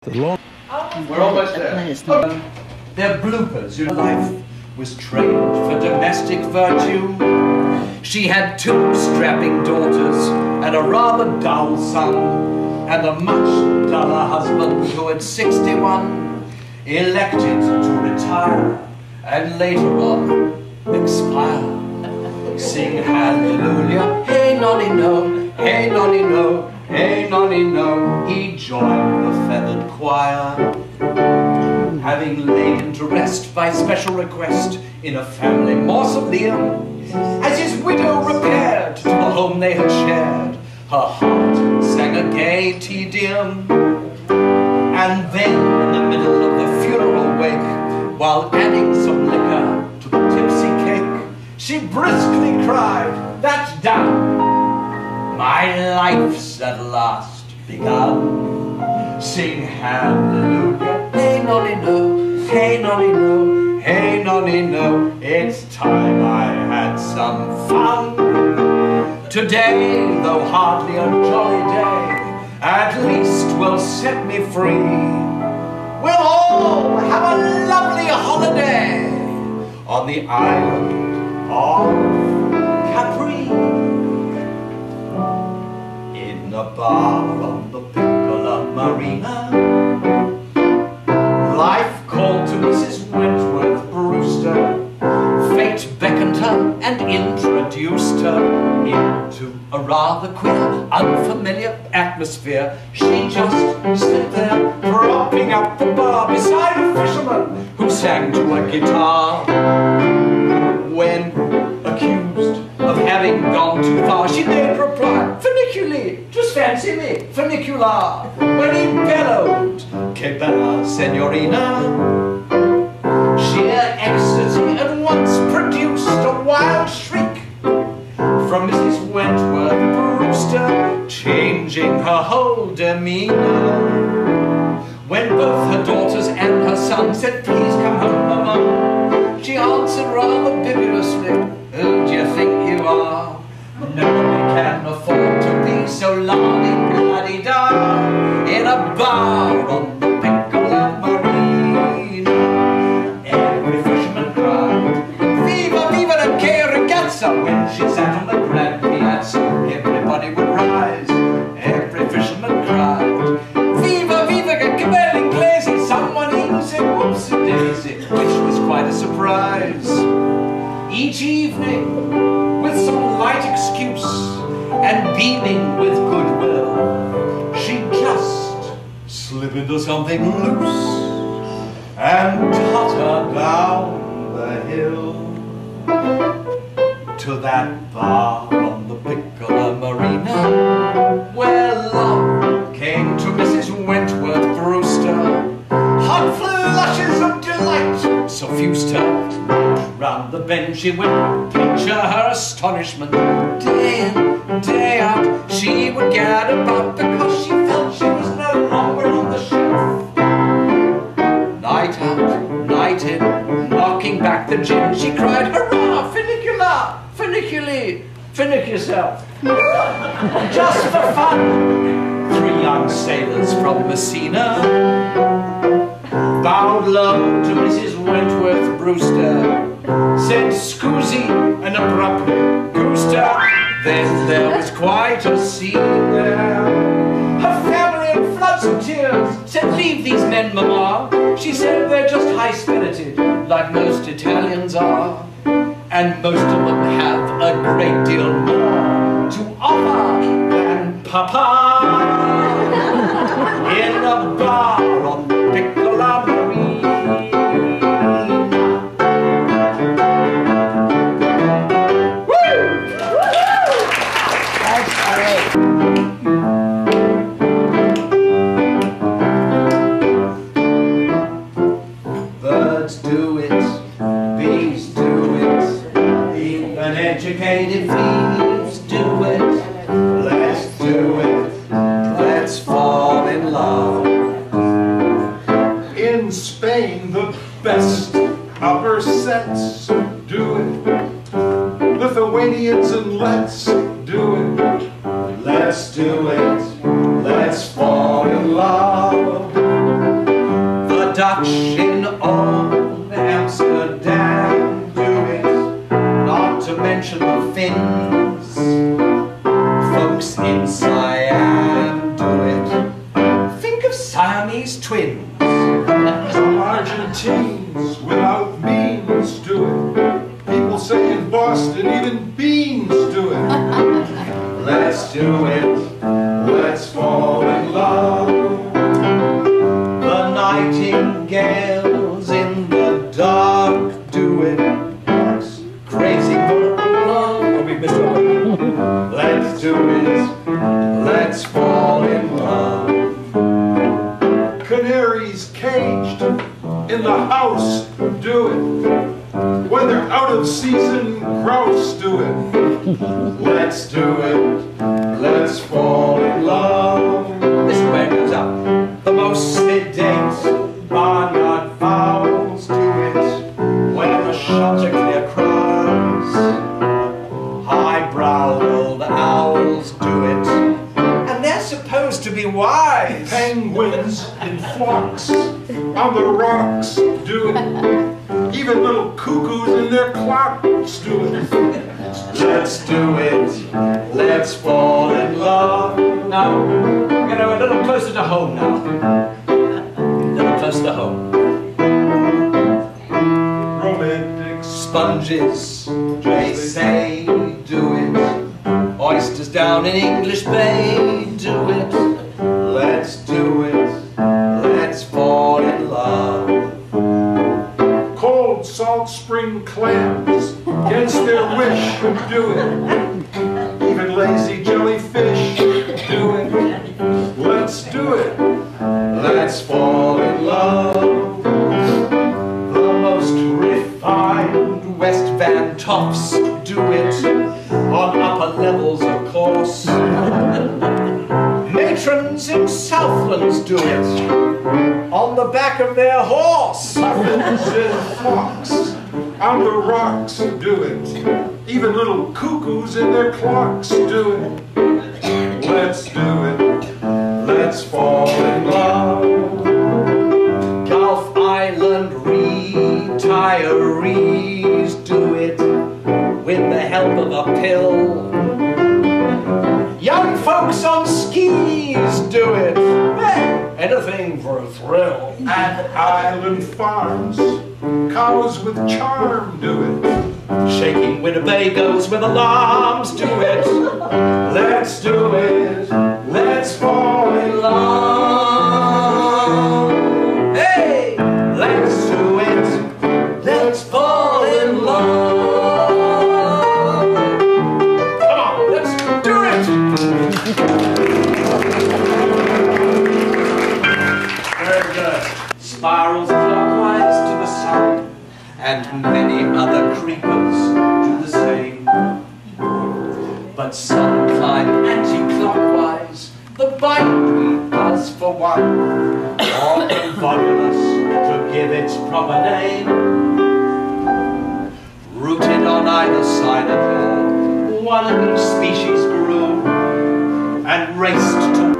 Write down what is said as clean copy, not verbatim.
We're almost there. They're bloopers. Your life was trained for domestic virtue. She had 2 strapping daughters and a rather dull son, and a much duller husband who at 61 elected to retire and later on expire. Sing hallelujah, hey nonny no, hey nonny no, hey nonny no. He joined the feathered choir, having lain to rest by special request in a family mausoleum. As his widow repaired to the home they had shared, her heart sang a gay Te Deum. And then, in the middle of the funeral wake, while adding some liquor to the tipsy cake, she briskly cried, "That's done! My life's at last begun." Sing hallelujah, hey nonny no, hey nonny no, hey nonny no. It's time I had some fun. Today, though hardly a jolly day, at least will set me free. We'll all have a lovely holiday on the island of Capri. In a bar on the Piccola Marina, life called to Mrs. Wentworth Brewster. Fate beckoned her and introduced her into a rather queer, unfamiliar atmosphere. She just stood there, propping up the bar beside a fisherman who sang to a guitar. When accused of having gone too far, she did reply, "Funiculi, just fancy me, funicular." When he bellowed, "Que bella signorina," sheer ecstasy at once produced a wild shriek from Mrs. Wentworth Brewster, changing her whole demeanor. When both her daughters and her son said, "Please come home, Mama," she answered rather bibuliously, "Who do you think you are? Nobody can afford to be so lardy-bloody-da in a bar on the Piccola Marina." Every fisherman cried, "Viva, viva la che ragazza!" When she sat on the grand piazza, everybody would rise. Every fisherman cried, "Viva, viva, che bel inglese!" Someone even said, "Whoopsie-daisy," which was quite a surprise. Each evening, with some light excuse and beaming with goodwill, she'd just slip into something loose and totter down the hill to that bar on the Piccola Marina, where love came to Mrs. Wentworth Brewster. Hot flushes of delight suffused her. Round the bend she went, picture her astonishment. Day in, day out, she would gad about because she felt she was no longer on the shelf. Night out, night in, knocking back the gin, she cried, "Hurrah, funicular, funiculi, finic yourself." Just for fun, 3 young sailors from Messina bowed low to Mrs. Wentworth Brewster, said "Scusi," and abruptly goosed her. Then there was quite a scene there. Her family in floods of tears said, "Leave these men, Mama." She said, "They're just high-spirited, like most Italians are, and most of them have a great deal more to offer than Papa." In a bar on the Piccola Marina. Woo! That's great. Birds do it, bees do it, even educated thieves do it. Let's do it, let's fall in love. In Spain, the best upper sets do it. Lithuanians and let's do it. Let's do it, let's fall in love. Dutch in old Amsterdam do it, not to mention the Finns. Folks in Siam do it. Think of Siamese twins. Some Argentines without means do it. People say in Boston even beans do it. Let's do it, let's fall in love. The nightingales in the dark do it. Crazy for love. Oh, we missed one. Let's do it, let's fall in love. Canaries caged in the house do it. When they're out of season, grouse do it. Let's do it, let's fall in love. This is where it goes up. The most sedate barnyard fowls do it. When the shots are clear cries. Highbrow old owls do it. And they're supposed to be wise. Penguins in flocks on the rocks do it. Even little cuckoos in their clocks do it. Let's do it, let's fall in love. Now, we're going to go a little closer to home now. A little closer to home. Romantic Sponges, they say, do it. Oysters down in English Bay, do it. Let's do it, let's fall in love. cold salt spring clams against their wish do it. Even lazy jellyfish do it. Let's do it. Let's fall in love. The most refined West Van Toffs do it. On upper levels, of course. Matrons in Southlands do it. On the back of their horse. Puffins in flocks on the rocks do it. Even little cuckoos in their clocks do it. Let's do it. Let's fall in love. Gulf Island retirees do it with the help of a pill. Young folks on skis do it. Anything for a thrill. At island farms, cows with charm do it. Shaking Winnebagos with alarms do it. Let's do it. Let's fall in love. Hey, let's do it. Let's fall in love. Come on, let's do it. Very good. Spirals clockwise to the sun, and many other creepers do the same. But some climb anti-clockwise, the bindweed does for one, often volumous to give its proper name. Rooted on either side of her, one of each species grew and raced to